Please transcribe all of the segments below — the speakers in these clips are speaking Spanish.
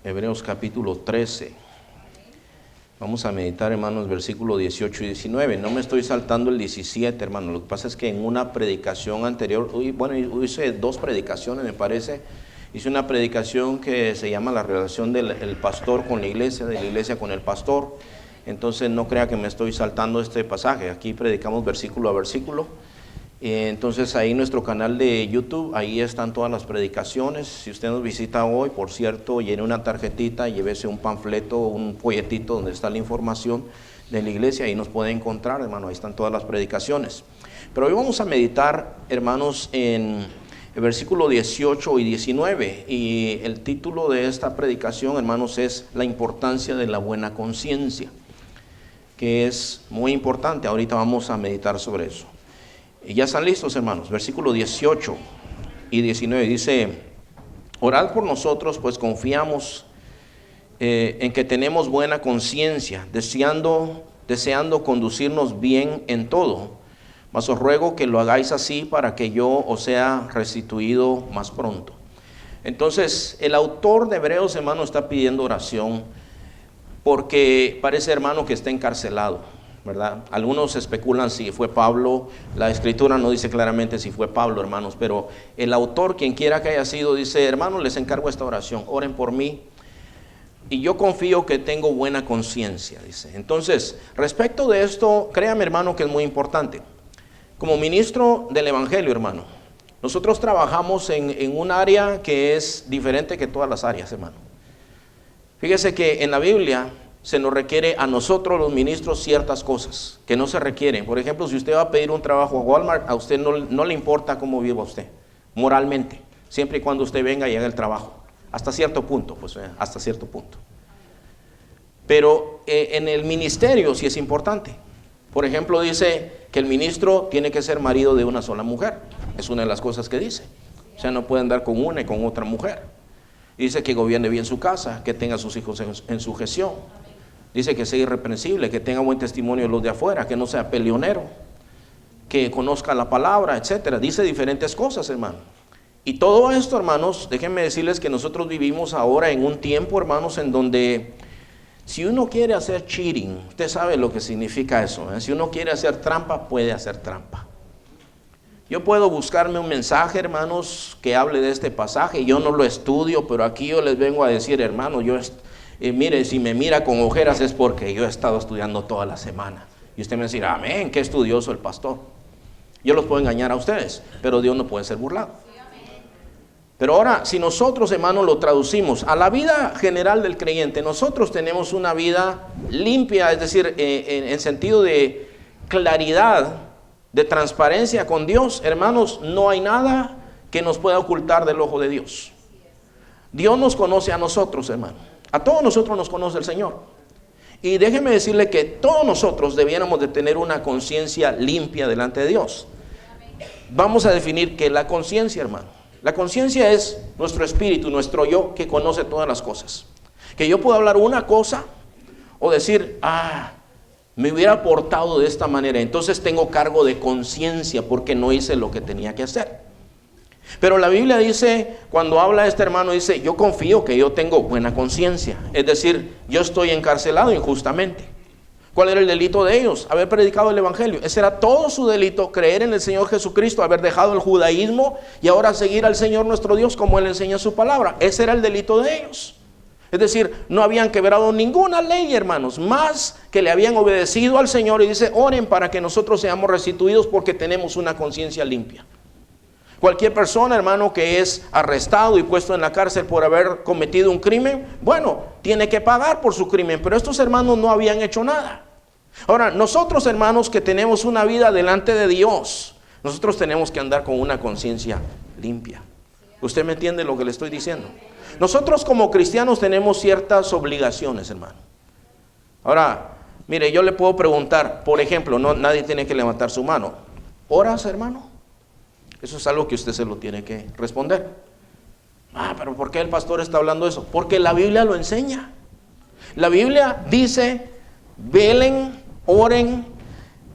Hebreos capítulo 13. Vamos a meditar, hermanos, versículos 18 y 19. No me estoy saltando el 17, hermano. Lo que pasa es que en una predicación anterior, hice 2 predicaciones, me parece. Hice una predicación que se llama la relación del pastor con la iglesia, de la iglesia con el pastor. Entonces no crea que me estoy saltando este pasaje. Aquí predicamos versículo a versículo. Entonces ahí en nuestro canal de YouTube, ahí están todas las predicaciones. Si usted nos visita hoy, por cierto, llene una tarjetita, llévese un panfleto, un folletito donde está la información de la iglesia, ahí nos puede encontrar, hermano, ahí están todas las predicaciones. Pero hoy vamos a meditar, hermanos, en el versículo 18 y 19, y el título de esta predicación, hermanos, es la importancia de la buena conciencia, que es muy importante. Ahorita vamos a meditar sobre eso. Y ya están listos, hermanos. Versículo 18 y 19 dice: orad por nosotros, pues confiamos en que tenemos buena conciencia, deseando conducirnos bien en todo. Mas os ruego que lo hagáis así para que yo os sea restituido más pronto. Entonces, el autor de Hebreos, hermano, está pidiendo oración porque parece, hermano, que está encarcelado, ¿verdad? Algunos especulan si fue Pablo. La escritura no dice claramente si fue Pablo, hermanos, pero el autor, quien quiera que haya sido, dice: hermanos, les encargo esta oración, oren por mí y yo confío que tengo buena conciencia, dice. Entonces, respecto de esto, créame, hermano, que es muy importante. Como ministro del evangelio, hermano, nosotros trabajamos en un área que es diferente que todas las áreas, hermano. Fíjese que en la Biblia se nos requiere a nosotros los ministros ciertas cosas que no se requieren. Por ejemplo, si usted va a pedir un trabajo a Walmart, a usted no le importa cómo viva usted moralmente, siempre y cuando usted venga y haga el trabajo, hasta cierto punto, pues hasta cierto punto. Pero en el ministerio sí es importante. Por ejemplo, dice que el ministro tiene que ser marido de una sola mujer. Es una de las cosas que dice. O sea, no puede andar con una y con otra mujer. Dice que gobierne bien su casa, que tenga a sus hijos en sujeción. Dice que sea irreprensible, que tenga buen testimonio de los de afuera, que no sea peleonero, que conozca la palabra, etcétera. Dice diferentes cosas, hermano. Y todo esto, hermanos, déjenme decirles que nosotros vivimos ahora en un tiempo, hermanos, en donde si uno quiere hacer cheating, usted sabe lo que significa eso, ¿eh? Si uno quiere hacer trampa, puede hacer trampa. Yo puedo buscarme un mensaje, hermanos, que hable de este pasaje. Yo no lo estudio, pero aquí yo les vengo a decir, hermanos, mire, si me mira con ojeras es porque yo he estado estudiando toda la semana. Y usted me va a decir: amén, qué estudioso el pastor. Yo los puedo engañar a ustedes, pero Dios no puede ser burlado. Pero ahora, si nosotros, hermanos, lo traducimos a la vida general del creyente, nosotros tenemos una vida limpia, es decir, en sentido de claridad, de transparencia con Dios, hermanos. No hay nada que nos pueda ocultar del ojo de Dios. Dios nos conoce a nosotros, hermano. A todos nosotros nos conoce el Señor. Y déjeme decirle que todos nosotros debiéramos de tener una conciencia limpia delante de Dios. Vamos a definir qué es la conciencia, hermano. La conciencia es nuestro espíritu, nuestro yo, que conoce todas las cosas. Que yo puedo hablar una cosa o decir: me hubiera portado de esta manera, entonces tengo cargo de conciencia porque no hice lo que tenía que hacer. Pero la Biblia dice, cuando habla este hermano, dice: yo confío que yo tengo buena conciencia. Es decir, yo estoy encarcelado injustamente. ¿Cuál era el delito de ellos? Haber predicado el evangelio. Ese era todo su delito: creer en el Señor Jesucristo, haber dejado el judaísmo y ahora seguir al Señor nuestro Dios como Él enseña su palabra. Ese era el delito de ellos. Es decir, no habían quebrado ninguna ley, hermanos, más que le habían obedecido al Señor. Y dice: oren para que nosotros seamos restituidos porque tenemos una conciencia limpia. Cualquier persona, hermano, que es arrestado y puesto en la cárcel por haber cometido un crimen, bueno, tiene que pagar por su crimen, pero estos hermanos no habían hecho nada. Ahora, nosotros, hermanos, que tenemos una vida delante de Dios, nosotros tenemos que andar con una conciencia limpia. ¿Usted me entiende lo que le estoy diciendo? Nosotros como cristianos tenemos ciertas obligaciones, hermano. Ahora, mire, yo le puedo preguntar, por ejemplo, nadie tiene que levantar su mano. ¿Oras, hermano? Eso es algo que usted se lo tiene que responder. Pero ¿por qué el pastor está hablando eso? Porque la Biblia lo enseña. La Biblia dice: velen, oren.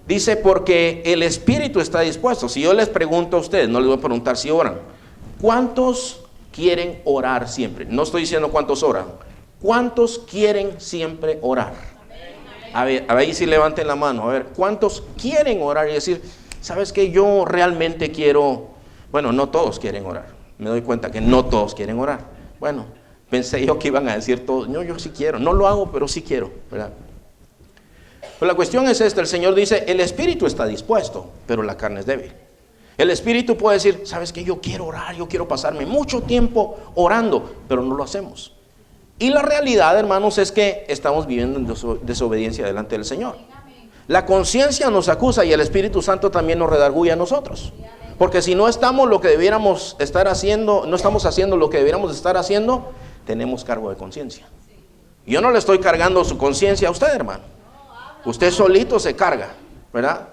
Dice: porque el espíritu está dispuesto. Si yo les pregunto a ustedes, no les voy a preguntar si oran. ¿Cuántos quieren orar siempre? No estoy diciendo cuántos oran. ¿Cuántos quieren siempre orar? A ver ahí sí levanten la mano. A ver, ¿cuántos quieren orar y decir, sabes que yo realmente quiero? Bueno, no todos quieren orar. Me doy cuenta que no todos quieren orar. Bueno, pensé yo que iban a decir todos, no, yo sí quiero. No lo hago, pero sí quiero, ¿verdad? Pues la cuestión es esta, el Señor dice, el espíritu está dispuesto, pero la carne es débil. El espíritu puede decir, sabes que yo quiero orar, yo quiero pasarme mucho tiempo orando, pero no lo hacemos. Y la realidad, hermanos, es que estamos viviendo en desobediencia delante del Señor. La conciencia nos acusa y el Espíritu Santo también nos redarguye a nosotros. Porque si no estamos lo que debiéramos estar haciendo, no estamos haciendo lo que debiéramos estar haciendo, tenemos cargo de conciencia. Yo no le estoy cargando su conciencia a usted, hermano. Usted solito se carga, ¿verdad?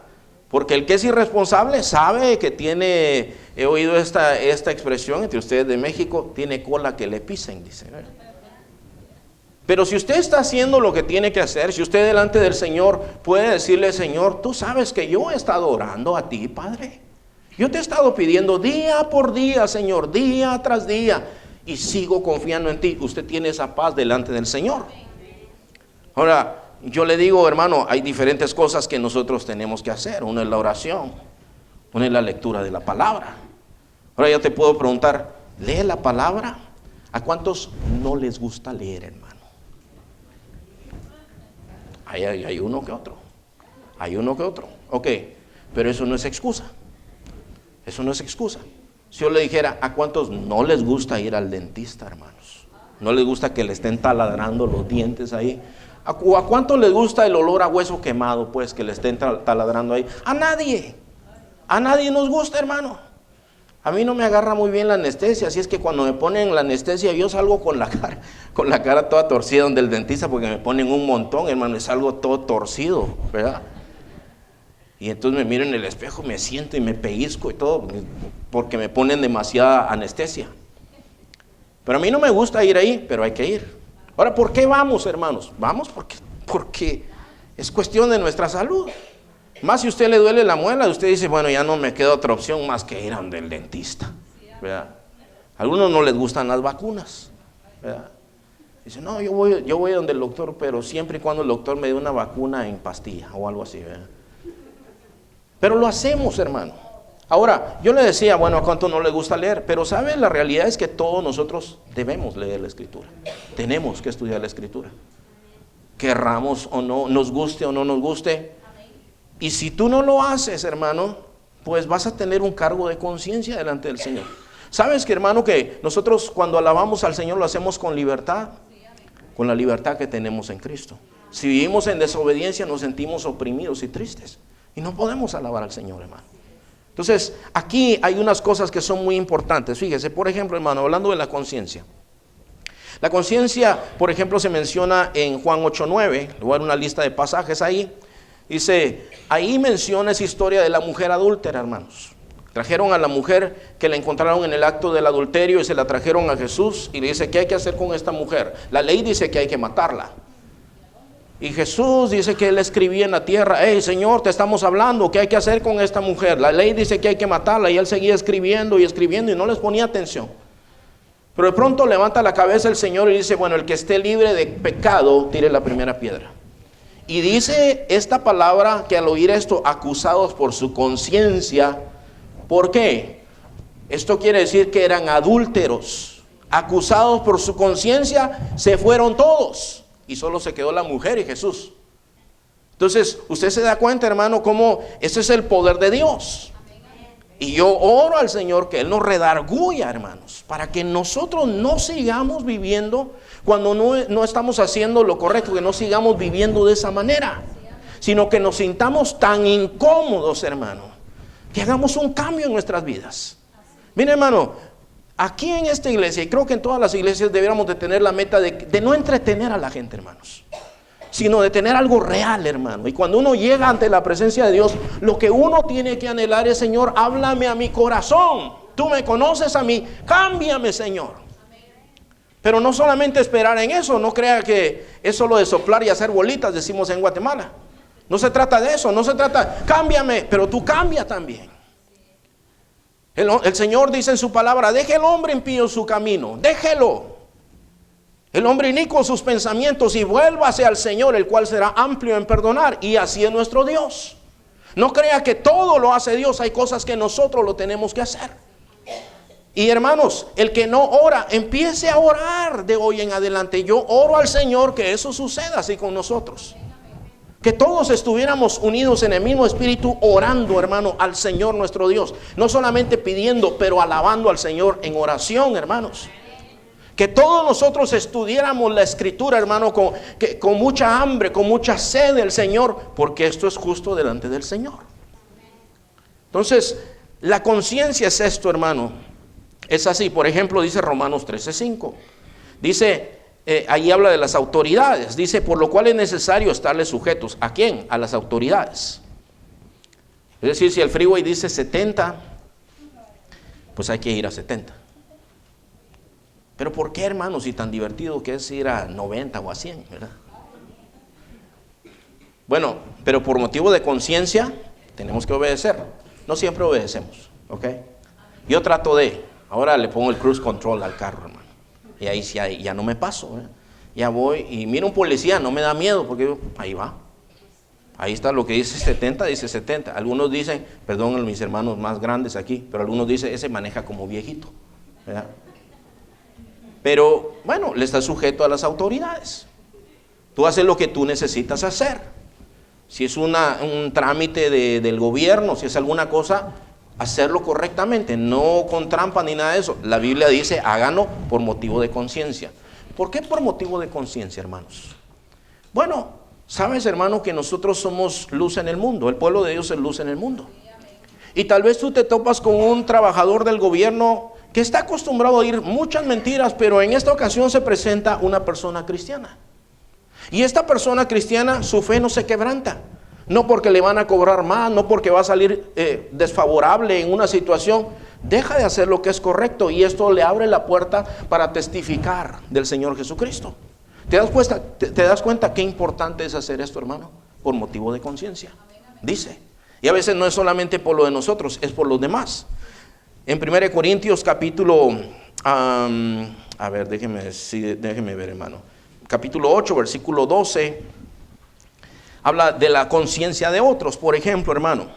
Porque el que es irresponsable sabe que tiene, he oído esta expresión entre ustedes de México, tiene cola que le pisen, dice, ¿verdad? Pero si usted está haciendo lo que tiene que hacer, si usted delante del Señor puede decirle, Señor, tú sabes que yo he estado orando a ti, Padre. Yo te he estado pidiendo día por día, Señor, día tras día, y sigo confiando en ti. Usted tiene esa paz delante del Señor. Ahora, yo le digo, hermano, hay diferentes cosas que nosotros tenemos que hacer. Una es la oración, una es la lectura de la palabra. Ahora yo te puedo preguntar, ¿lee la palabra? ¿A cuántos no les gusta leer, hermano? Hay uno que otro. Hay uno que otro. Ok, pero eso no es excusa. Eso no es excusa. Si yo le dijera, ¿a cuántos no les gusta ir al dentista, hermanos? ¿No les gusta que le estén taladrando los dientes ahí? ¿A cuántos les gusta el olor a hueso quemado, pues, que le estén taladrando ahí? A nadie. A nadie nos gusta, hermano. A mí no me agarra muy bien la anestesia, así es que cuando me ponen la anestesia yo salgo con la cara toda torcida donde el dentista, porque me ponen un montón, hermano, y salgo todo torcido, ¿verdad? Y entonces me miro en el espejo, me siento y me pellizco y todo, porque me ponen demasiada anestesia. Pero a mí no me gusta ir ahí, pero hay que ir. Ahora, ¿por qué vamos, hermanos? Vamos porque es cuestión de nuestra salud. Más si a usted le duele la muela, usted dice, bueno, ya no me queda otra opción más que ir a donde el dentista, ¿verdad? A algunos no les gustan las vacunas, ¿verdad? Dice, no, yo voy a donde el doctor, pero siempre y cuando el doctor me dé una vacuna en pastilla o algo así, ¿verdad? Pero lo hacemos, hermano. Ahora, yo le decía, bueno, ¿a cuánto no le gusta leer? Pero ¿sabe? La realidad es que todos nosotros debemos leer la Escritura. Tenemos que estudiar la Escritura. Querramos o no, nos guste o no nos guste. Y si tú no lo haces, hermano, pues vas a tener un cargo de conciencia delante del Señor. ¿Sabes que, hermano, que nosotros cuando alabamos al Señor lo hacemos con libertad? Con la libertad que tenemos en Cristo. Si vivimos en desobediencia nos sentimos oprimidos y tristes. Y no podemos alabar al Señor, hermano. Entonces, aquí hay unas cosas que son muy importantes. Fíjese, por ejemplo, hermano, hablando de la conciencia. La conciencia, por ejemplo, se menciona en Juan 8:9. Le voy a dar una lista de pasajes ahí. Dice, ahí menciona esa historia de la mujer adúltera, hermanos. Trajeron a la mujer que la encontraron en el acto del adulterio y se la trajeron a Jesús y le dice, ¿qué hay que hacer con esta mujer? La ley dice que hay que matarla. Y Jesús dice que él escribía en la tierra, hey Señor, te estamos hablando, ¿qué hay que hacer con esta mujer? La ley dice que hay que matarla y él seguía escribiendo y no les ponía atención. Pero de pronto levanta la cabeza el Señor y dice, bueno, el que esté libre de pecado, tire la primera piedra. Y dice esta palabra que al oír esto, acusados por su conciencia. ¿Por qué? Esto quiere decir que eran adúlteros. Acusados por su conciencia, se fueron todos. Y solo se quedó la mujer y Jesús. Entonces, usted se da cuenta, hermano, cómo ese es el poder de Dios. Y yo oro al Señor que Él nos redarguya, hermanos, para que nosotros no sigamos viviendo cuando no estamos haciendo lo correcto, que no sigamos viviendo de esa manera, sino que nos sintamos tan incómodos, hermano, que hagamos un cambio en nuestras vidas. Mire, hermano, aquí en esta iglesia, y creo que en todas las iglesias deberíamos de tener la meta de no entretener a la gente, hermanos, sino de tener algo real, hermano. Y cuando uno llega ante la presencia de Dios, lo que uno tiene que anhelar es, Señor, háblame a mi corazón. Tú me conoces a mí, cámbiame, Señor. Pero no solamente esperar en eso, no crea que es solo de soplar y hacer bolitas, decimos en Guatemala. No se trata de eso, no se trata, cámbiame, pero tú cambia también. El Señor dice en su palabra, deje el hombre impío su camino, déjelo. El hombre inicuo sus pensamientos y vuélvase al Señor, el cual será amplio en perdonar. Y así es nuestro Dios. No crea que todo lo hace Dios. Hay cosas que nosotros lo tenemos que hacer. Y hermanos, el que no ora, empiece a orar de hoy en adelante. Yo oro al Señor que eso suceda así con nosotros. Que todos estuviéramos unidos en el mismo espíritu, orando, hermano, al Señor nuestro Dios. No solamente pidiendo, pero alabando al Señor en oración, hermanos. Que todos nosotros estudiáramos la Escritura, hermano, con mucha hambre, con mucha sed del Señor, porque esto es justo delante del Señor. Entonces, la conciencia es esto, hermano. Es así. Por ejemplo, dice Romanos 13:5. Dice, ahí habla de las autoridades. Dice, por lo cual es necesario estarles sujetos. ¿A quién? A las autoridades. Es decir, si el freeway dice 70, pues hay que ir a 70. Pero ¿por qué, hermanos, si tan divertido que es ir a 90 o a 100, ¿verdad? Bueno, pero por motivo de conciencia tenemos que obedecer. No siempre obedecemos, ¿ok? Yo trato ahora le pongo el cruise control al carro, hermano. Y ahí sí, ya no me paso, ¿verdad? Ya voy y miro un policía, no me da miedo porque ahí va. Ahí está lo que dice 70, dice 70. Algunos dicen, perdón a mis hermanos más grandes aquí, pero algunos dicen, ese maneja como viejito, ¿verdad? Pero, bueno, le estás sujeto a las autoridades. Tú haces lo que tú necesitas hacer. Si es un trámite del gobierno, si es alguna cosa, hacerlo correctamente, no con trampa ni nada de eso. La Biblia dice, háganlo por motivo de conciencia. ¿Por qué por motivo de conciencia, hermanos? Bueno, sabes, hermano, que nosotros somos luz en el mundo. El pueblo de Dios es luz en el mundo. Y tal vez tú te topas con un trabajador del gobierno que está acostumbrado a oír muchas mentiras, pero en esta ocasión se presenta una persona cristiana. Y esta persona cristiana, su fe no se quebranta. No porque le van a cobrar más, no porque va a salir desfavorable en una situación. Deja de hacer lo que es correcto y esto le abre la puerta para testificar del Señor Jesucristo. ¿Te das cuenta qué importante es hacer esto, hermano? Por motivo de conciencia. Dice. Y a veces no es solamente por lo de nosotros, es por los demás. En 1 Corintios capítulo, déjeme ver, hermano. Capítulo 8, versículo 12, habla de la conciencia de otros. Por ejemplo, hermano,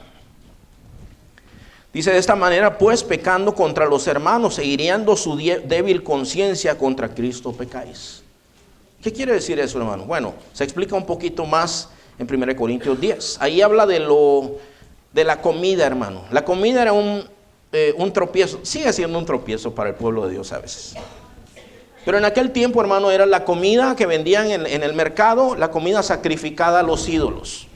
dice de esta manera, pues pecando contra los hermanos e hiriendo su débil conciencia, contra Cristo pecáis. ¿Qué quiere decir eso, hermano? Bueno, se explica un poquito más en 1 Corintios 10. Ahí habla de la comida, hermano. La comida era un tropiezo, sigue siendo un tropiezo para el pueblo de Dios a veces. Pero en aquel tiempo, hermano, era la comida que vendían en el mercado, la comida sacrificada a los ídolos.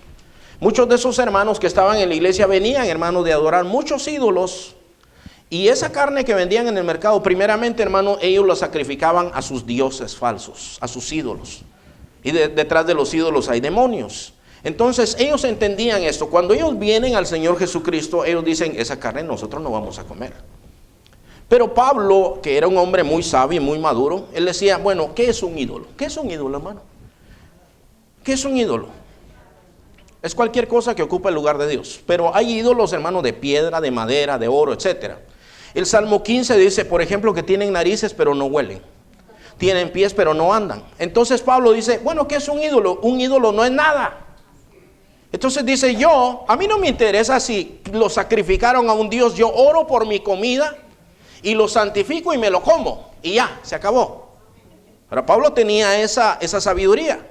Muchos de esos hermanos que estaban en la iglesia venían, hermano, de adorar muchos ídolos. Y esa carne que vendían en el mercado, primeramente, hermano, ellos la sacrificaban a sus dioses falsos, a sus ídolos. Y detrás de los ídolos hay demonios. Entonces ellos entendían esto. Cuando ellos vienen al Señor Jesucristo, ellos dicen, esa carne nosotros no vamos a comer. Pero Pablo, que era un hombre muy sabio y muy maduro, él decía, bueno, ¿qué es un ídolo? ¿Qué es un ídolo, hermano? ¿Qué es un ídolo? Es cualquier cosa que ocupa el lugar de Dios. Pero hay ídolos, hermano, de piedra, de madera, de oro, etc. El Salmo 15 dice, por ejemplo, que tienen narices pero no huelen. Tienen pies pero no andan. Entonces Pablo dice, bueno, ¿qué es un ídolo? Un ídolo no es nada. Entonces dice, a mí no me interesa si lo sacrificaron a un Dios. Yo oro por mi comida y lo santifico y me lo como. Y ya, se acabó. Pero Pablo tenía esa sabiduría.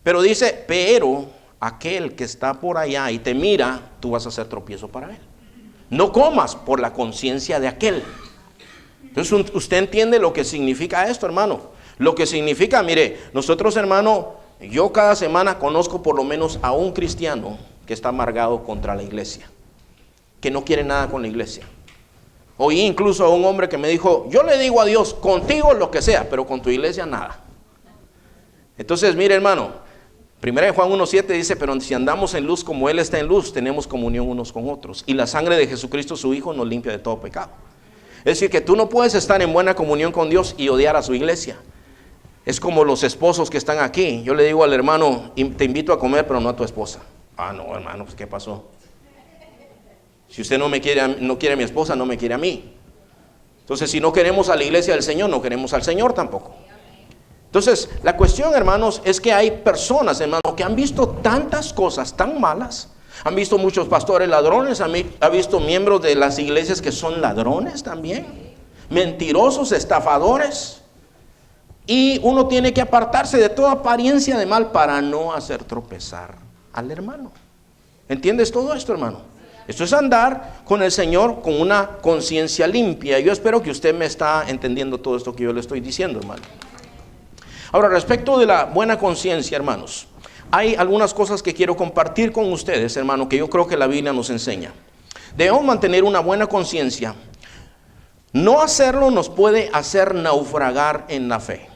Pero dice, pero aquel que está por allá y te mira, tú vas a hacer tropiezo para él. No comas por la conciencia de aquel. Entonces usted entiende lo que significa esto, hermano. Lo que significa, mire, nosotros, hermano, yo cada semana conozco por lo menos a un cristiano que está amargado contra la iglesia, que no quiere nada con la iglesia. Oí incluso a un hombre que me dijo, yo le digo a Dios, contigo lo que sea, pero con tu iglesia nada. Entonces, mire, hermano, 1 Juan 1:7 dice, pero si andamos en luz como Él está en luz, tenemos comunión unos con otros. Y la sangre de Jesucristo, su Hijo, nos limpia de todo pecado. Es decir, que tú no puedes estar en buena comunión con Dios y odiar a su iglesia. Es como los esposos que están aquí. Yo le digo al hermano, te invito a comer, pero no a tu esposa. Ah, no, hermano, pues ¿qué pasó? Si usted no quiere a mi esposa, no me quiere a mí. Entonces, si no queremos a la iglesia del Señor, no queremos al Señor tampoco. Entonces, la cuestión, hermanos, es que hay personas, hermanos, que han visto tantas cosas tan malas. Han visto muchos pastores ladrones, han visto miembros de las iglesias que son ladrones también, mentirosos, estafadores. Y uno tiene que apartarse de toda apariencia de mal para no hacer tropezar al hermano. ¿Entiendes todo esto, hermano? Esto es andar con el Señor con una conciencia limpia. Yo espero que usted me está entendiendo todo esto que yo le estoy diciendo, hermano. Ahora, respecto de la buena conciencia, hermanos, hay algunas cosas que quiero compartir con ustedes, hermano, que yo creo que la Biblia nos enseña. Debemos mantener una buena conciencia. No hacerlo nos puede hacer naufragar en la fe.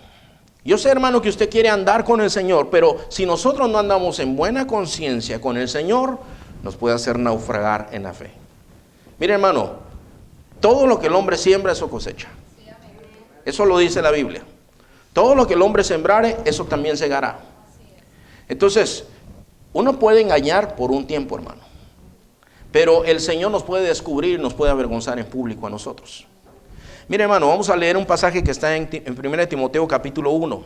Yo sé, hermano, que usted quiere andar con el Señor, pero si nosotros no andamos en buena conciencia con el Señor, nos puede hacer naufragar en la fe. Mire, hermano, todo lo que el hombre siembra, eso cosecha. Eso lo dice la Biblia. Todo lo que el hombre sembrare, eso también segará. Entonces, uno puede engañar por un tiempo, hermano, pero el Señor nos puede descubrir, nos puede avergonzar en público a nosotros. Mire, hermano, vamos a leer un pasaje que está en 1 Timoteo capítulo 1,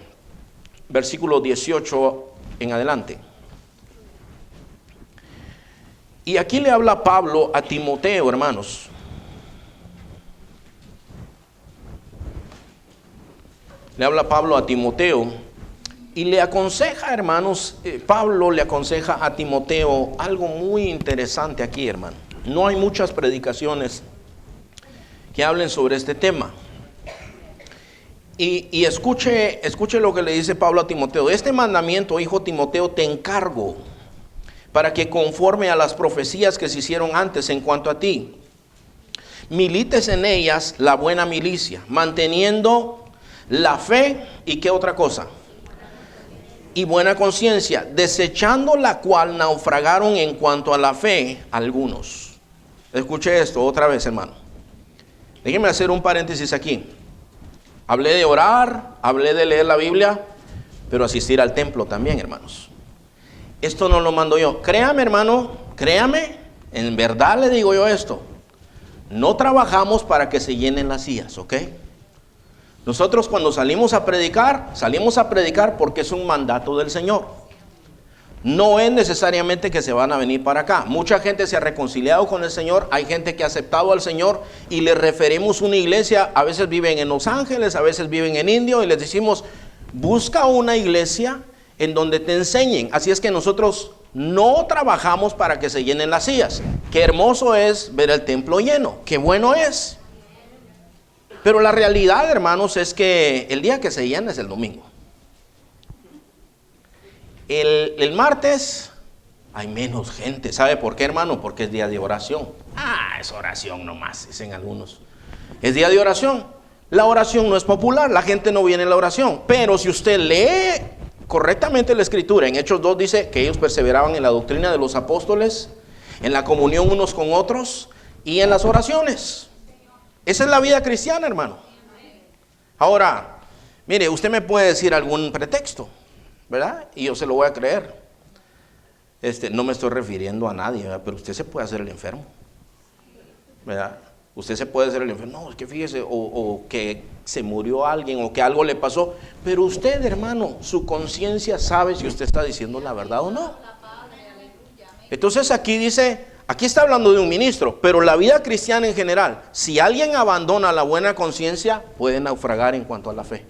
versículo 18 en adelante. Y aquí le habla Pablo a Timoteo, hermanos. Le habla Pablo a Timoteo y le aconseja, hermanos, Pablo le aconseja a Timoteo algo muy interesante aquí, hermano. No hay muchas predicaciones que hablen sobre este tema. Y escuche lo que le dice Pablo a Timoteo. Este mandamiento, hijo Timoteo, te encargo para que conforme a las profecías que se hicieron antes en cuanto a ti, milites en ellas la buena milicia, manteniendo la fe y qué otra cosa, y buena conciencia, desechando la cual naufragaron en cuanto a la fe algunos. Escuche esto otra vez, hermano. Déjenme hacer un paréntesis aquí. Hablé de orar, hablé de leer la Biblia, pero asistir al templo también, hermanos. Esto no lo mando yo. Créame, hermano, créame, en verdad le digo yo esto. No trabajamos para que se llenen las sillas, ¿ok? Nosotros cuando salimos a predicar porque es un mandato del Señor. No es necesariamente que se van a venir para acá. Mucha gente se ha reconciliado con el Señor. Hay gente que ha aceptado al Señor y le referimos una iglesia. A veces viven en Los Ángeles, a veces viven en Indio y les decimos, busca una iglesia en donde te enseñen. Así es que nosotros no trabajamos para que se llenen las sillas. Qué hermoso es ver el templo lleno. Qué bueno es. Pero la realidad, hermanos, es que el día que se llena es el domingo. El martes hay menos gente. ¿Sabe por qué, hermano? Porque es día de oración. Es oración nomás, dicen algunos. Es día de oración. La oración no es popular, la gente no viene a la oración. Pero si usted lee correctamente la Escritura, en Hechos 2 dice que ellos perseveraban en la doctrina de los apóstoles, en la comunión unos con otros y en las oraciones. Esa es la vida cristiana, hermano. Ahora, mire, usted me puede decir algún pretexto, ¿verdad? Y yo se lo voy a creer. No me estoy refiriendo a nadie, ¿verdad? Pero usted se puede hacer el enfermo, ¿verdad? Usted se puede hacer el enfermo. No, es que fíjese, o que se murió alguien, o que algo le pasó. Pero usted, hermano, su conciencia sabe si usted está diciendo la verdad o no. Entonces aquí dice, aquí está hablando de un ministro, pero la vida cristiana en general, si alguien abandona la buena conciencia, puede naufragar en cuanto a la fe.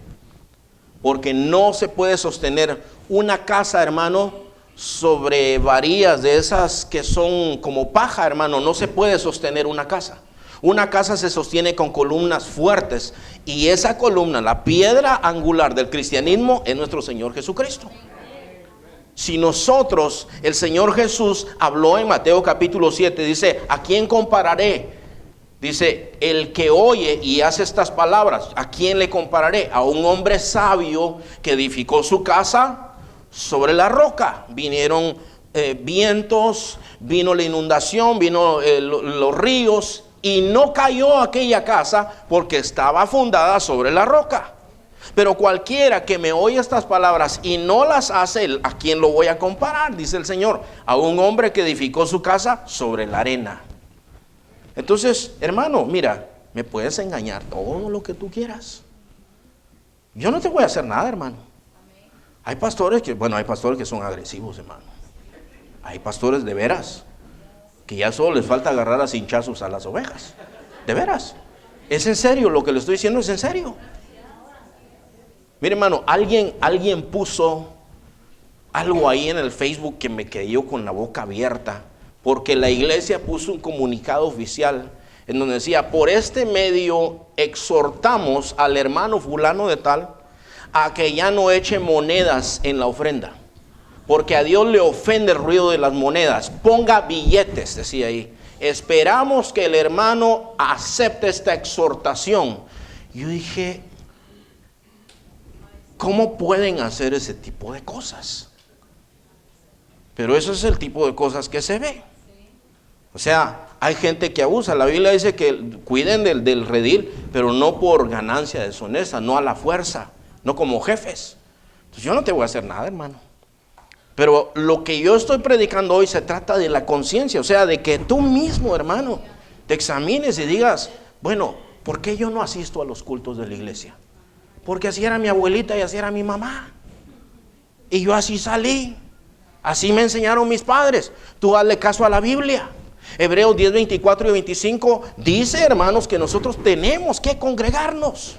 Porque no se puede sostener una casa, hermano, sobre varillas de esas que son como paja, hermano. No se puede sostener una casa. Una casa se sostiene con columnas fuertes. Y esa columna, la piedra angular del cristianismo, es nuestro Señor Jesucristo. Si nosotros, el Señor Jesús habló en Mateo capítulo 7, dice, ¿a quién compararé? Dice, el que oye y hace estas palabras, ¿a quién le compararé? A un hombre sabio que edificó su casa sobre la roca. Vinieron vientos, vino la inundación, vino los ríos y no cayó aquella casa porque estaba fundada sobre la roca. Pero cualquiera que me oye estas palabras y no las hace, ¿a quién lo voy a comparar? Dice el Señor, a un hombre que edificó su casa sobre la arena. Entonces, hermano, mira, me puedes engañar todo lo que tú quieras. Yo no te voy a hacer nada, hermano. Hay pastores que son agresivos, hermano. Hay pastores de veras que ya solo les falta agarrar a cinchazos a las ovejas. De veras. Es en serio, lo que le estoy diciendo es en serio. Mire, hermano, alguien puso algo ahí en el Facebook que me quedó con la boca abierta, porque la iglesia puso un comunicado oficial en donde decía: por este medio exhortamos al hermano fulano de tal a que ya no eche monedas en la ofrenda, porque a Dios le ofende el ruido de las monedas. Ponga billetes, decía ahí. Esperamos que el hermano acepte esta exhortación. Yo dije, ¿cómo pueden hacer ese tipo de cosas? Pero eso es el tipo de cosas que se ve. O sea, hay gente que abusa. La Biblia dice que cuiden del redil, pero no por ganancia deshonesta, no a la fuerza, no como jefes. Entonces yo no te voy a hacer nada, hermano. Pero lo que yo estoy predicando hoy se trata de la conciencia, o sea, de que tú mismo, hermano, te examines y digas, bueno, ¿por qué yo no asisto a los cultos de la iglesia? Porque así era mi abuelita y así era mi mamá. Y yo así salí. Así me enseñaron mis padres. Tú hazle caso a la Biblia. Hebreos 10, 24 y 25 dice, hermanos, que nosotros tenemos que congregarnos.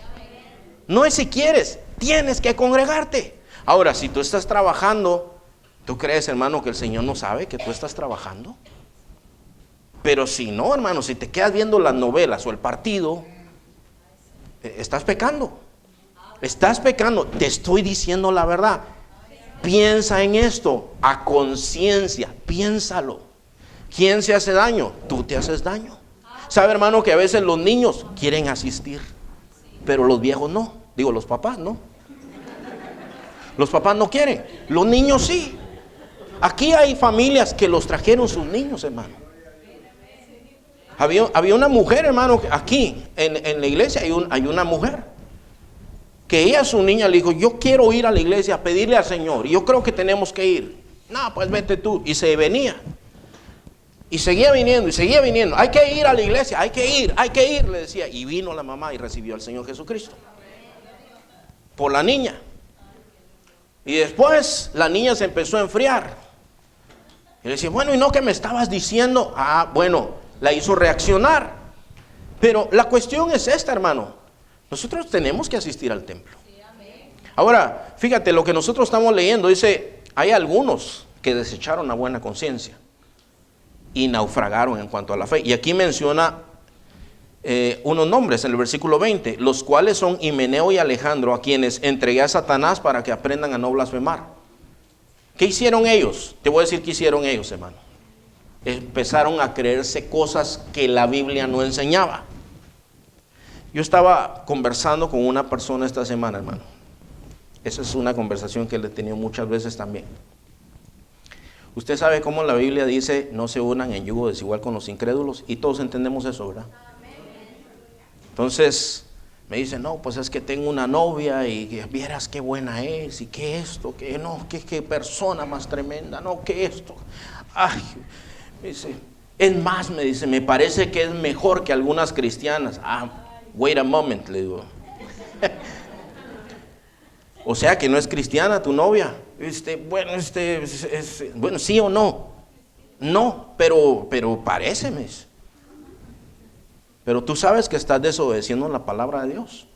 No es si quieres, tienes que congregarte. Ahora, si tú estás trabajando, ¿tú crees, hermano, que el Señor no sabe que tú estás trabajando? Pero si no, hermano, si te quedas viendo las novelas o el partido, estás pecando. Estás pecando. Te estoy diciendo la verdad. Piensa en esto a conciencia, piénsalo. ¿Quién se hace daño? Tú te haces daño. ¿Sabe, hermano, que a veces los niños quieren asistir, pero los viejos no? Digo, los papás no. Los papás no quieren, los niños sí. Aquí hay familias que los trajeron sus niños, hermano. Había una mujer, hermano, aquí en la iglesia hay una mujer que ella a su niña le dijo, yo quiero ir a la iglesia a pedirle al Señor, yo creo que tenemos que ir. No, pues vete tú. Y se venía. Y seguía viniendo, y seguía viniendo. Hay que ir a la iglesia, hay que ir, le decía. Y vino la mamá y recibió al Señor Jesucristo. Por la niña. Y después la niña se empezó a enfriar. Y le decía, bueno, ¿y no que me estabas diciendo? Ah, bueno, la hizo reaccionar. Pero la cuestión es esta, hermano. Nosotros tenemos que asistir al templo. Ahora, fíjate, lo que nosotros estamos leyendo dice, hay algunos que desecharon la buena conciencia y naufragaron en cuanto a la fe. Y aquí menciona unos nombres en el versículo 20, los cuales son Himeneo y Alejandro, a quienes entregué a Satanás para que aprendan a no blasfemar. ¿Qué hicieron ellos? Te voy a decir qué hicieron ellos, hermano. Empezaron a creerse cosas que la Biblia no enseñaba. Yo estaba conversando con una persona esta semana, hermano. Esa es una conversación que le he tenido muchas veces también. Usted sabe cómo la Biblia dice, no se unan en yugo desigual con los incrédulos, y todos entendemos eso, ¿verdad? Entonces me dice, no, pues es que tengo una novia y vieras qué buena es, y que esto, que no, que persona más tremenda, no, que esto. Ay, me dice, es más, me dice, me parece que es mejor que algunas cristianas. Wait a moment, le digo. O sea que no es cristiana tu novia. Bueno, sí o no. No, pero parece, me dice. Pero tú sabes que estás desobedeciendo la palabra de Dios.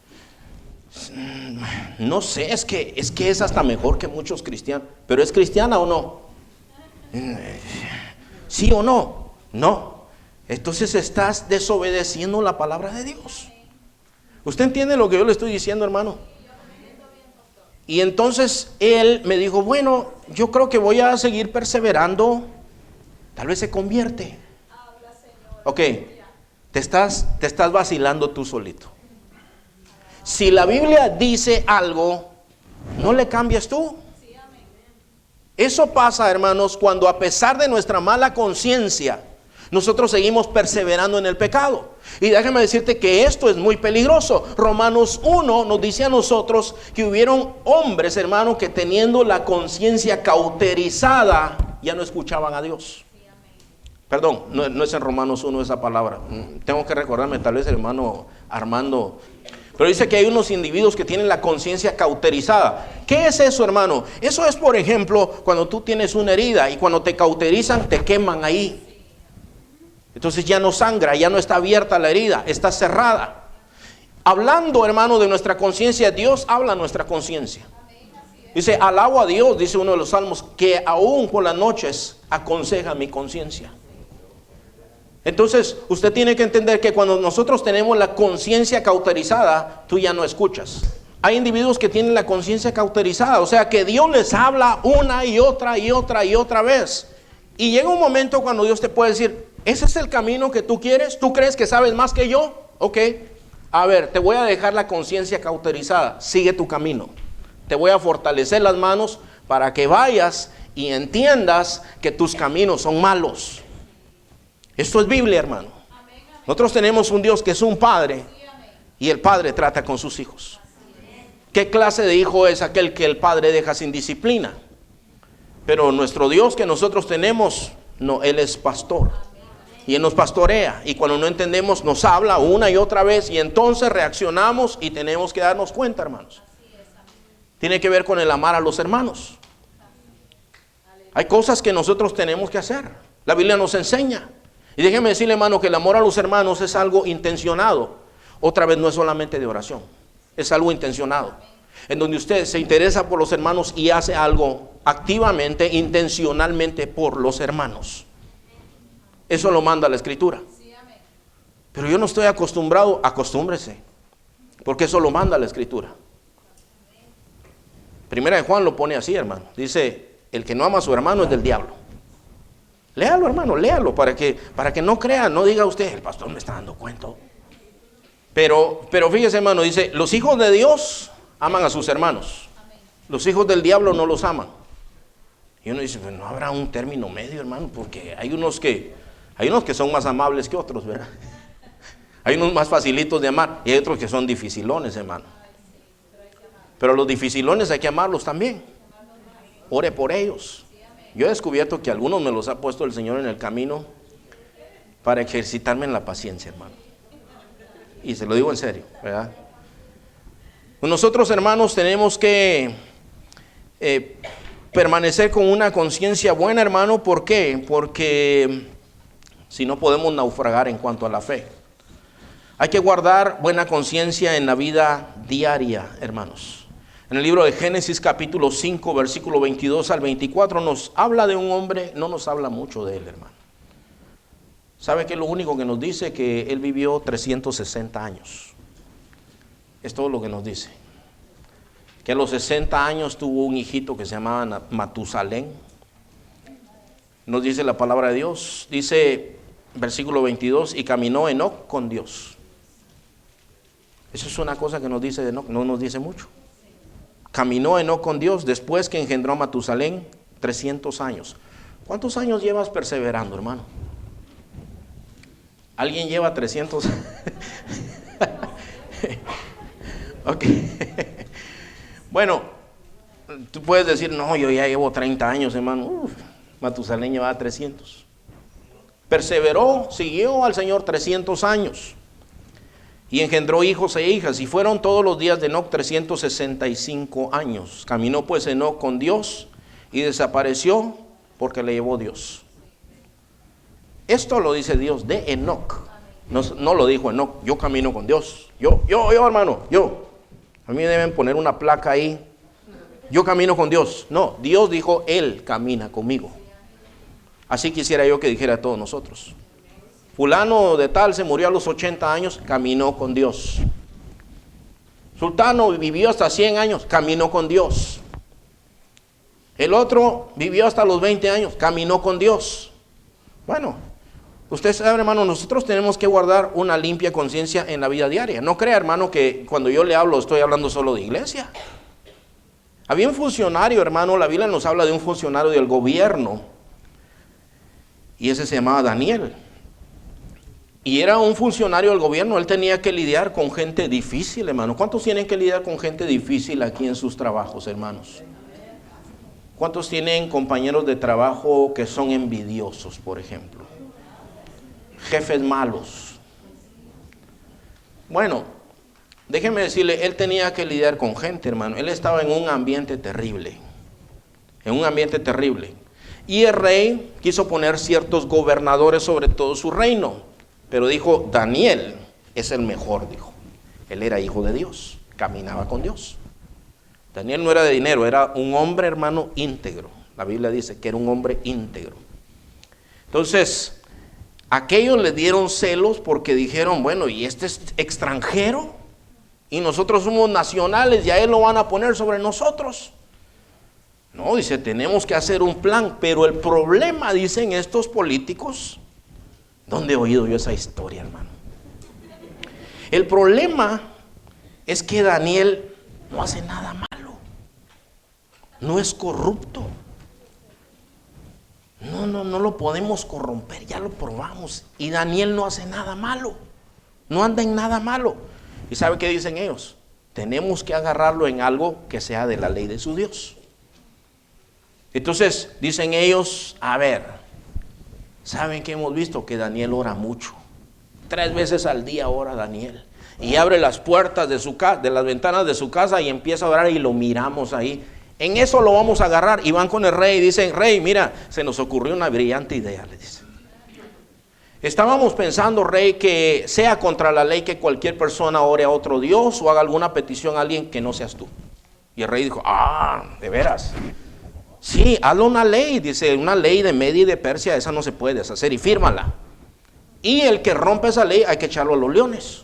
No sé, es que es hasta mejor que muchos cristianos. ¿Pero es cristiana o no? ¿Sí o no? No. Entonces estás desobedeciendo la palabra de Dios. ¿Usted entiende lo que yo le estoy diciendo, hermano? Y entonces él me dijo, bueno, yo creo que voy a seguir perseverando. Tal vez se convierte. Ok, te estás vacilando tú solito. Si la Biblia dice algo, no le cambies tú. Eso pasa, hermanos, cuando a pesar de nuestra mala conciencia, nosotros seguimos perseverando en el pecado. Y déjame decirte que esto es muy peligroso. Romanos 1 nos dice a nosotros que hubieron hombres, hermanos, que teniendo la conciencia cauterizada, ya no escuchaban a Dios. Perdón, no es en Romanos 1 esa palabra. Tengo que recordarme, tal vez el hermano Armando. Pero dice que hay unos individuos que tienen la conciencia cauterizada. ¿Qué es eso, hermano? Eso es, por ejemplo, cuando tú tienes una herida y cuando te cauterizan, te queman ahí. Entonces ya no sangra, ya no está abierta la herida, está cerrada. Hablando, hermano, de nuestra conciencia, Dios habla a nuestra conciencia. Dice, alabo a Dios, dice uno de los salmos, que aún por las noches aconseja mi conciencia. Entonces, usted tiene que entender que cuando nosotros tenemos la conciencia cauterizada, tú ya no escuchas. Hay individuos que tienen la conciencia cauterizada, o sea que Dios les habla una y otra y otra y otra vez. Y llega un momento cuando Dios te puede decir, ¿ese es el camino que tú quieres? ¿Tú crees que sabes más que yo? Ok, a ver, te voy a dejar la conciencia cauterizada, sigue tu camino. Te voy a fortalecer las manos para que vayas y entiendas que tus caminos son malos. Esto es Biblia, hermano. Nosotros tenemos un Dios que es un padre y el padre trata con sus hijos. ¿Qué clase de hijo es aquel que el padre deja sin disciplina? Pero nuestro Dios que nosotros tenemos, no, Él es pastor. Y Él nos pastorea. Y cuando no entendemos, nos habla una y otra vez. Y entonces reaccionamos y tenemos que darnos cuenta, hermanos. Tiene que ver con el amar a los hermanos. Hay cosas que nosotros tenemos que hacer. La Biblia nos enseña. Y déjeme decirle, hermano, que el amor a los hermanos es algo intencionado. Otra vez no es solamente de oración. Es algo intencionado. En donde usted se interesa por los hermanos y hace algo activamente, intencionalmente por los hermanos. Eso lo manda la Escritura. Pero yo no estoy acostumbrado, acostúmbrese. Porque eso lo manda la Escritura. Primera de Juan lo pone así, hermano. Dice, el que no ama a su hermano es del diablo. Léalo, hermano, léalo para que no crea, no diga usted, el pastor me está dando cuento. Pero fíjese, hermano, dice, los hijos de Dios aman a sus hermanos. Los hijos del diablo no los aman. Y uno dice, pues no habrá un término medio, hermano, porque hay unos que son más amables que otros, ¿verdad? Hay unos más facilitos de amar y hay otros que son dificilones, hermano. Pero los dificilones hay que amarlos también. Ore por ellos. Yo he descubierto que algunos me los ha puesto el Señor en el camino para ejercitarme en la paciencia, hermano. Y se lo digo en serio, ¿verdad? Nosotros, hermanos, tenemos que permanecer con una conciencia buena, hermano. ¿Por qué? Porque si no podemos naufragar en cuanto a la fe. Hay que guardar buena conciencia en la vida diaria, hermanos. En el libro de Génesis capítulo 5, versículo 22 al 24 nos habla de un hombre, no nos habla mucho de él, hermano. ¿Sabe qué es lo único que nos dice? Que él vivió 360 años. Es todo lo que nos dice. Que a los 60 años tuvo un hijito que se llamaba Matusalén. Nos dice la palabra de Dios. Dice, versículo 22, y caminó Enoc con Dios. Eso es una cosa que nos dice de Enoc, no nos dice mucho. Caminó Enoc con Dios después que engendró a Matusalén 300 años. ¿Cuántos años llevas perseverando, hermano? ¿Alguien lleva 300? Ok. Bueno, tú puedes decir, no, yo ya llevo 30 años, hermano. Matusalén llevaba 300. Perseveró, siguió al Señor 300 años. Y engendró hijos e hijas, y fueron todos los días de Enoc 365 años. Caminó pues Enoc con Dios y desapareció porque le llevó Dios. Esto lo dice Dios de Enoc. No lo dijo Enoc, yo camino con Dios. Yo, hermano, yo. A mí deben poner una placa ahí. Yo camino con Dios. No, Dios dijo, Él camina conmigo. Así quisiera yo que dijera a todos nosotros. Fulano de tal se murió a los 80 años, caminó con Dios. Sultano vivió hasta 100 años, caminó con Dios. El otro vivió hasta los 20 años, caminó con Dios. Bueno, usted sabe, hermano, nosotros tenemos que guardar una limpia conciencia en la vida diaria. No crea, hermano, que cuando yo le hablo estoy hablando solo de iglesia. Había un funcionario, hermano, la Biblia nos habla de un funcionario del gobierno. Y ese se llamaba Daniel. Y era un funcionario del gobierno, él tenía que lidiar con gente difícil, hermano. ¿Cuántos tienen que lidiar con gente difícil aquí en sus trabajos, hermanos? ¿Cuántos tienen compañeros de trabajo que son envidiosos, por ejemplo? Jefes malos. Bueno, Déjeme decirle, él tenía que lidiar con gente, hermano. Él estaba en un ambiente terrible. En un ambiente terrible. Y el rey quiso poner ciertos gobernadores sobre todo su reino. Pero dijo, Daniel es el mejor, dijo. Él era hijo de Dios, caminaba con Dios. Daniel no era de dinero, era un hombre, hermano, íntegro. La Biblia dice que era un hombre íntegro. Entonces, aquellos le dieron celos porque dijeron, bueno, ¿y este es extranjero? Y nosotros somos nacionales y a él lo van a poner sobre nosotros. No, dice, tenemos que hacer un plan. Pero el problema, dicen estos políticos, ¿dónde he oído yo esa historia, hermano? El problema es que Daniel no hace nada malo. No es corrupto. No lo podemos corromper, ya lo probamos. Y Daniel no hace nada malo. No anda en nada malo. ¿Y sabe qué dicen ellos? Tenemos que agarrarlo en algo que sea de la ley de su Dios. Entonces, dicen ellos, a ver, ¿saben qué hemos visto? Que Daniel ora mucho. 3 veces al día ora Daniel. Y abre las puertas de su casa, de las ventanas de su casa y empieza a orar y lo miramos ahí. En eso lo vamos a agarrar. Y van con el rey y dicen, rey, mira, se nos ocurrió una brillante idea, le dicen. Estábamos pensando, rey, que sea contra la ley que cualquier persona ore a otro Dios o haga alguna petición a alguien que no seas tú. Y el rey dijo, de veras. Sí, hazlo una ley, dice, una ley de Media y de Persia, esa no se puede deshacer y fírmala. Y el que rompe esa ley hay que echarlo a los leones.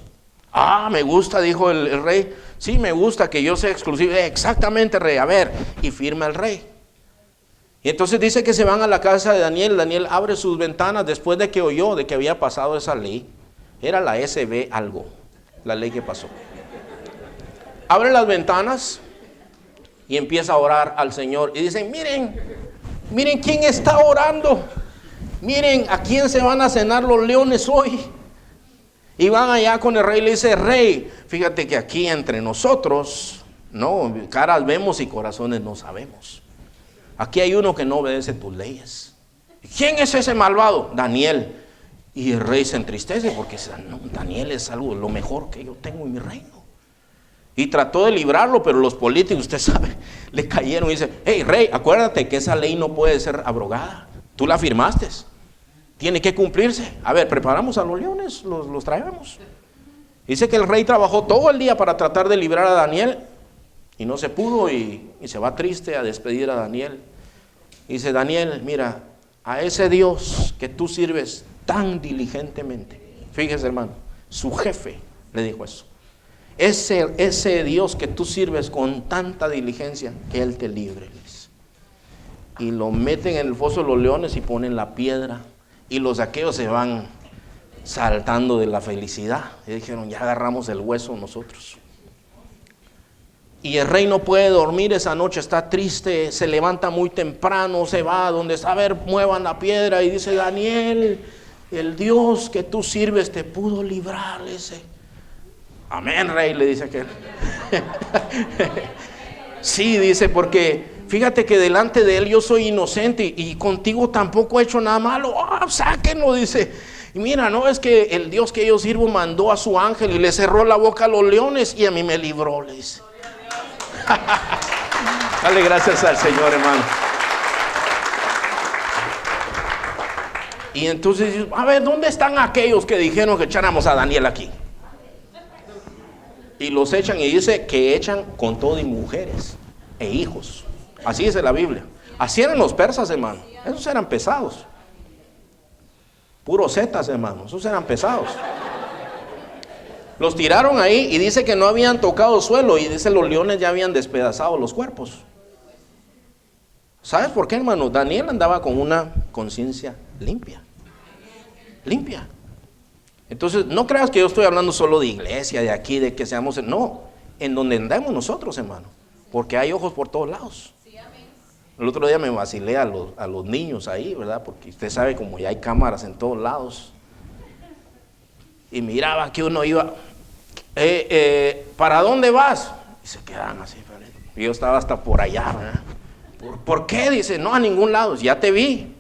Me gusta, dijo el rey. Sí, me gusta que yo sea exclusivo. Exactamente, rey, a ver. Y firma el rey. Y entonces dice que se van a la casa de Daniel. Daniel abre sus ventanas después de que oyó de que había pasado esa ley. Era la SB algo, la ley que pasó. Abre las ventanas y empieza a orar al Señor. Y dicen, miren quién está orando. Miren a quién se van a cenar los leones hoy. Y van allá con el rey y le dice, rey, fíjate que aquí entre nosotros, no, caras vemos y corazones no sabemos. Aquí hay uno que no obedece tus leyes. ¿Quién es ese malvado? Daniel. Y el rey se entristece porque no, Daniel es algo lo mejor que yo tengo en mi reino. Y trató de librarlo, pero los políticos, usted sabe, le cayeron y dice, hey rey, acuérdate que esa ley no puede ser abrogada. Tú la firmaste. Tiene que cumplirse. A ver, preparamos a los leones, los traemos. Dice que el rey trabajó todo el día para tratar de librar a Daniel y no se pudo y se va triste a despedir a Daniel. Dice, Daniel, mira, a ese Dios que tú sirves tan diligentemente, fíjese hermano, su jefe le dijo eso. Ese Dios que tú sirves con tanta diligencia, que Él te libre. Y lo meten en el foso de los leones y ponen la piedra. Y los aqueos se van saltando de la felicidad. Y dijeron, ya agarramos el hueso nosotros. Y el rey no puede dormir esa noche, está triste, se levanta muy temprano, se va a donde está, a ver, muevan la piedra. Y dice, Daniel, el Dios que tú sirves te pudo librar. Ese. Amén, rey, le dice aquel. Sí, dice, porque fíjate que delante de él yo soy inocente y contigo tampoco he hecho nada malo. Sáquenlo, dice. Y mira, no es que el Dios que yo sirvo mandó a su ángel y le cerró la boca a los leones y a mí me libró, le dice. Dale gracias al Señor, hermano. Y entonces, a ver, ¿dónde están aquellos que dijeron que echáramos a Daniel aquí? Y los echan y dice que echan con todo y mujeres e hijos. Así dice la Biblia. Así eran los persas, hermano. Esos eran pesados. Puros zetas, hermano. Esos eran pesados. Los tiraron ahí y dice que no habían tocado suelo. Y dice los leones ya habían despedazado los cuerpos. ¿Sabes por qué, hermano? Daniel andaba con una conciencia limpia. Limpia. Entonces, no creas que yo estoy hablando solo de iglesia, de aquí, de que seamos... No, en donde andamos nosotros, hermano. Porque hay ojos por todos lados. El otro día me vacilé a los niños ahí, ¿verdad? Porque usted sabe como ya hay cámaras en todos lados. Y miraba que uno iba, ¿para dónde vas? Y se quedaban así. Y yo estaba hasta por allá, ¿verdad? ¿Por qué? Dice, no, a ningún lado, ya te vi.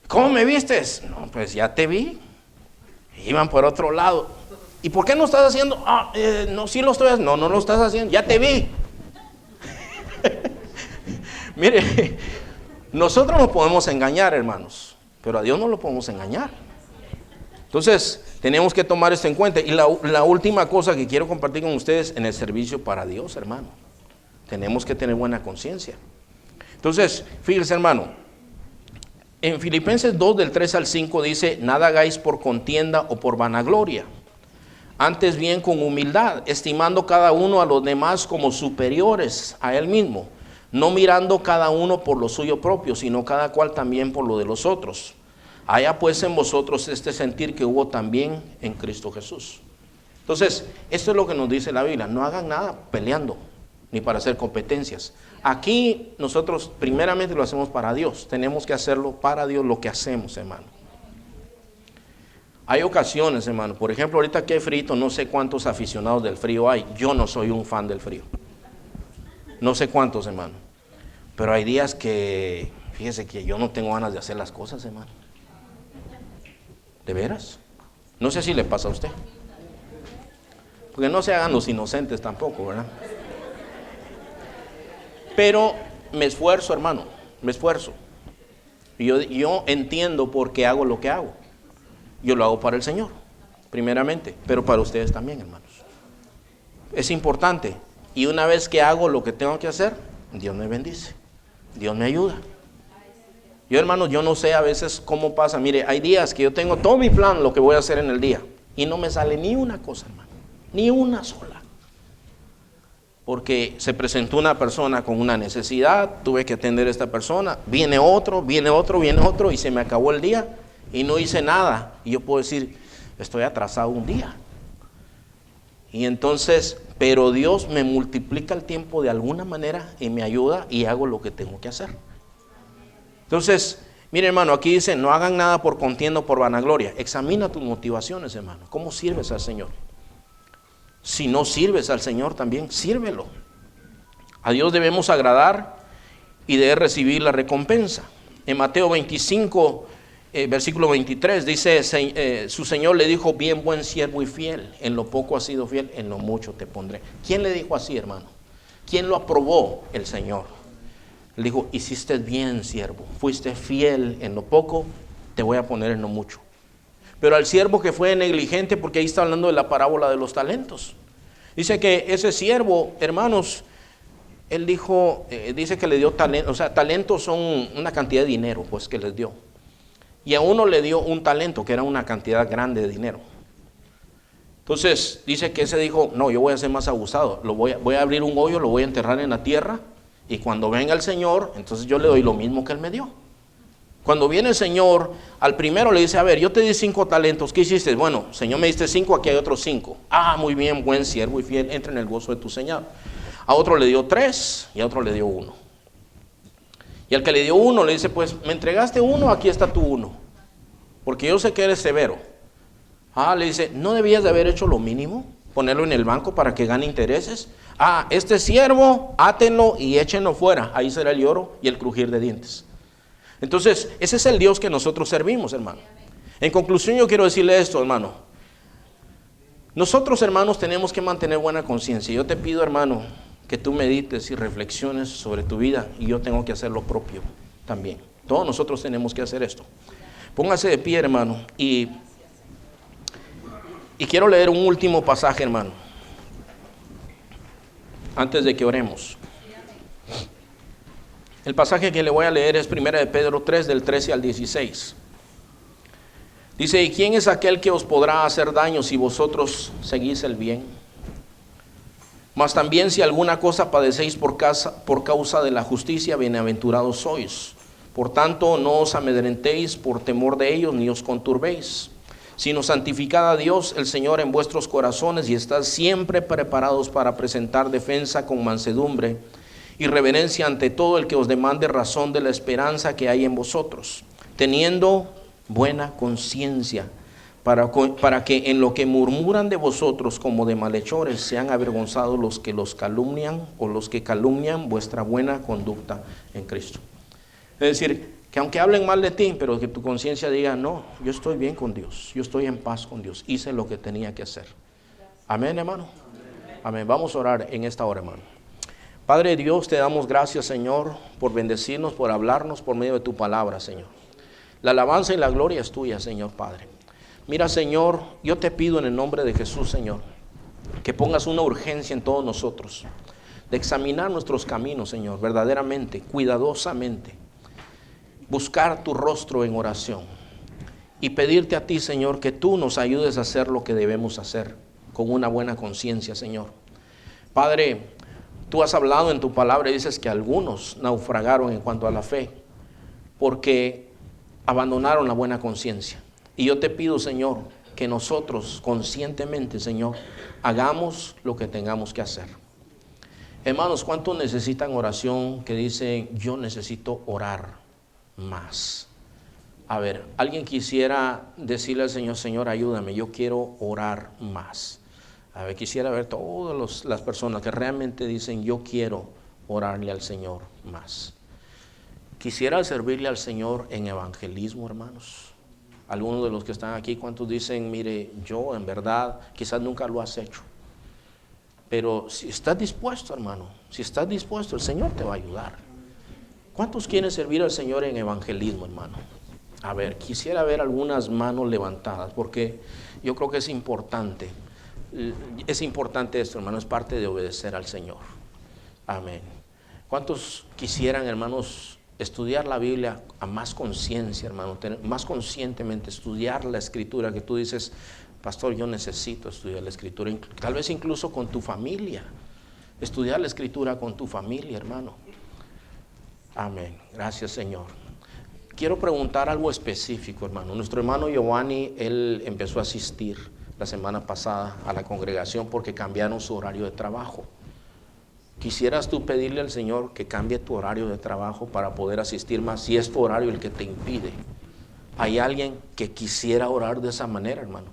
¿Cómo me vistes? No, pues ya te vi. Iban por otro lado. ¿Y por qué no estás haciendo? No, sí lo estoy haciendo. No, no lo estás haciendo, ya te vi. Mire, nosotros nos podemos engañar, hermanos, pero a Dios no lo podemos engañar. Entonces, tenemos que tomar esto en cuenta. Y la última cosa que quiero compartir con ustedes, en el servicio para Dios, hermano, tenemos que tener buena conciencia. Entonces, fíjense, hermano, en Filipenses 2 del 3 al 5 dice: nada hagáis por contienda o por vanagloria, antes bien con humildad, estimando cada uno a los demás como superiores a él mismo, no mirando cada uno por lo suyo propio, sino cada cual también por lo de los otros. Haya pues en vosotros este sentir que hubo también en Cristo Jesús. Entonces, esto es lo que nos dice la Biblia: no hagan nada peleando, ni para hacer competencias. Aquí nosotros primeramente lo hacemos para Dios. Tenemos que hacerlo para Dios lo que hacemos, hermano. Hay ocasiones, hermano, por ejemplo, ahorita que hay frío, no sé cuántos aficionados del frío hay. Yo no soy un fan del frío. No sé cuántos, hermano. Pero hay días que, fíjese que yo no tengo ganas de hacer las cosas, hermano. ¿De veras? No sé si le pasa a usted. Porque no se hagan los inocentes tampoco, ¿verdad? Pero me esfuerzo, hermano, me esfuerzo. Yo entiendo por qué hago lo que hago. Yo lo hago para el Señor, primeramente, pero para ustedes también, hermanos. Es importante. Y una vez que hago lo que tengo que hacer, Dios me bendice, Dios me ayuda. Yo, hermanos, yo no sé a veces cómo pasa. Mire, hay días que yo tengo todo mi plan, lo que voy a hacer en el día, y no me sale ni una cosa, hermano, ni una sola. Porque se presentó una persona con una necesidad, tuve que atender a esta persona, viene otro, y se me acabó el día y no hice nada. Y yo puedo decir, estoy atrasado un día. Y entonces, pero Dios me multiplica el tiempo de alguna manera y me ayuda y hago lo que tengo que hacer. Entonces, mire, hermano, aquí dice: no hagan nada por contienda o por vanagloria. Examina tus motivaciones, hermano. ¿Cómo sirves al Señor? Si no sirves al Señor también, sírvelo. A Dios debemos agradar y debe recibir la recompensa. En Mateo 25, versículo 23, dice: su Señor le dijo: bien, buen siervo y fiel, en lo poco has sido fiel, en lo mucho te pondré. ¿Quién le dijo así, hermano? ¿Quién lo aprobó? El Señor. Le dijo: hiciste bien, siervo, fuiste fiel en lo poco, te voy a poner en lo mucho. Pero al siervo que fue negligente, porque ahí está hablando de la parábola de los talentos, dice que ese siervo, hermanos, él dijo, dice que le dio talento. O sea, talentos son una cantidad de dinero, pues, que les dio. Y a uno le dio un talento, que era una cantidad grande de dinero. Entonces, dice que ese dijo: no, yo voy a ser más abusado, voy a abrir un hoyo, lo voy a enterrar en la tierra, y cuando venga el Señor, entonces yo le doy lo mismo que él me dio. Cuando viene el Señor, al primero le dice: a ver, yo te di 5 talentos, ¿qué hiciste? Bueno, Señor, me diste 5, aquí hay otros 5. Muy bien, buen siervo y fiel, entra en el gozo de tu Señor. A otro le dio 3 y a otro le dio 1. Y al que le dio 1 le dice: pues me entregaste 1, aquí está tu 1, porque yo sé que eres severo. Le dice: ¿no debías de haber hecho lo mínimo? Ponerlo en el banco para que gane intereses. Este siervo, átenlo y échenlo fuera, ahí será el lloro y el crujir de dientes. Entonces, ese es el Dios que nosotros servimos, hermano. En conclusión, yo quiero decirle esto, hermano. Nosotros, hermanos, tenemos que mantener buena conciencia. Yo te pido, hermano, que tú medites y reflexiones sobre tu vida, y yo tengo que hacer lo propio también. Todos nosotros tenemos que hacer esto. Póngase de pie, hermano, y quiero leer un último pasaje, hermano, antes de que oremos. El pasaje que le voy a leer es 1 de Pedro 3, del 13 al 16. Dice: ¿y quién es aquel que os podrá hacer daño si vosotros seguís el bien? Mas también si alguna cosa padecéis por causa de la justicia, bienaventurados sois. Por tanto, no os amedrentéis por temor de ellos, ni os conturbéis, sino santificad a Dios el Señor en vuestros corazones, y estad siempre preparados para presentar defensa con mansedumbre y reverencia ante todo el que os demande razón de la esperanza que hay en vosotros, teniendo buena conciencia, para que en lo que murmuran de vosotros como de malhechores sean avergonzados los que los calumnian, o los que calumnian vuestra buena conducta en Cristo. Es decir, que aunque hablen mal de ti, pero que tu conciencia diga: no, yo estoy bien con Dios, yo estoy en paz con Dios, hice lo que tenía que hacer. Amén, hermano. Amén. Vamos a orar en esta hora, hermano. Padre Dios, te damos gracias, Señor, por bendecirnos, por hablarnos por medio de tu palabra, Señor. La alabanza y la gloria es tuya, Señor Padre. Mira, Señor, yo te pido en el nombre de Jesús, Señor, que pongas una urgencia en todos nosotros, de examinar nuestros caminos, Señor, verdaderamente, cuidadosamente, buscar tu rostro en oración y pedirte a ti, Señor, que tú nos ayudes a hacer lo que debemos hacer con una buena conciencia, Señor. Padre, tú has hablado en tu palabra y dices que algunos naufragaron en cuanto a la fe porque abandonaron la buena conciencia. Y yo te pido, Señor, que nosotros conscientemente, Señor, hagamos lo que tengamos que hacer. Hermanos, ¿cuántos necesitan oración que dicen, yo necesito orar más? A ver, alguien quisiera decirle al Señor, Señor, ayúdame, yo quiero orar más. A ver, quisiera ver todas las personas que realmente dicen, yo quiero orarle al Señor más. Quisiera servirle al Señor en evangelismo, hermanos. Algunos de los que están aquí, ¿cuántos dicen, mire, yo en verdad, quizás nunca lo has hecho? Pero si estás dispuesto, hermano, si estás dispuesto, el Señor te va a ayudar. ¿Cuántos quieren servir al Señor en evangelismo, hermano? A ver, quisiera ver algunas manos levantadas, porque yo creo que es importante. Es importante esto, hermano, es parte de obedecer al Señor. Amén. ¿Cuántos quisieran, hermanos, estudiar la Biblia a más conciencia, hermano, más conscientemente, estudiar la Escritura, que tú dices, pastor, yo necesito estudiar la Escritura, tal vez incluso con tu familia, estudiar la Escritura con tu familia, hermano? Amén. Gracias, Señor. Quiero preguntar algo específico, hermano. Nuestro hermano Giovanni, él empezó a asistir la semana pasada a la congregación porque cambiaron su horario de trabajo. ¿Quisieras tú pedirle al Señor que cambie tu horario de trabajo para poder asistir más, si es tu horario el que te impide? ¿Hay alguien que quisiera orar de esa manera, hermano?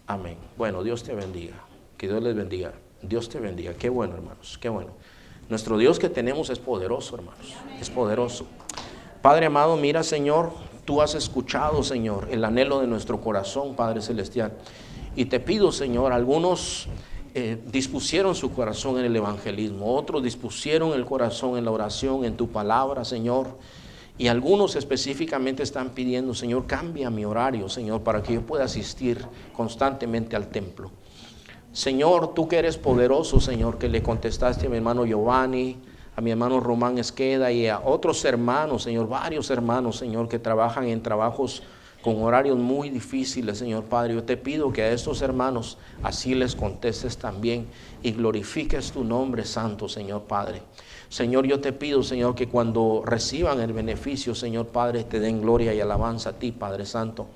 Amén. Bueno, Dios te bendiga. Que Dios les bendiga. Dios te bendiga. Qué bueno, hermanos. Qué bueno. Nuestro Dios que tenemos es poderoso, hermanos. Es poderoso. Padre amado, mira, Señor, tú has escuchado, Señor, el anhelo de nuestro corazón, Padre Celestial. Y te pido, Señor, algunos dispusieron su corazón en el evangelismo, otros dispusieron el corazón en la oración, en tu palabra, Señor. Y algunos específicamente están pidiendo, Señor, cambia mi horario, Señor, para que yo pueda asistir constantemente al templo. Señor, tú que eres poderoso, Señor, que le contestaste a mi hermano Giovanni, a mi hermano Román Esqueda y a otros hermanos, Señor, varios hermanos, Señor, que trabajan en trabajos con horarios muy difíciles, Señor Padre. Yo te pido que a estos hermanos así les contestes también y glorifiques tu nombre santo, Señor Padre. Señor, yo te pido, Señor, que cuando reciban el beneficio, Señor Padre, te den gloria y alabanza a ti, Padre Santo.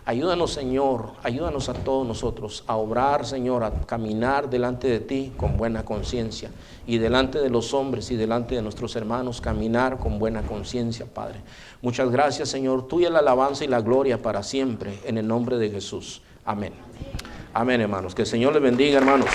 Ayúdanos, Señor, ayúdanos a todos nosotros a obrar, Señor, a caminar delante de ti con buena conciencia y delante de los hombres y delante de nuestros hermanos, caminar con buena conciencia, Padre. Muchas gracias, Señor. Tuya la alabanza y la gloria para siempre, en el nombre de Jesús. Amén. Amén, hermanos. Que el Señor les bendiga, hermanos.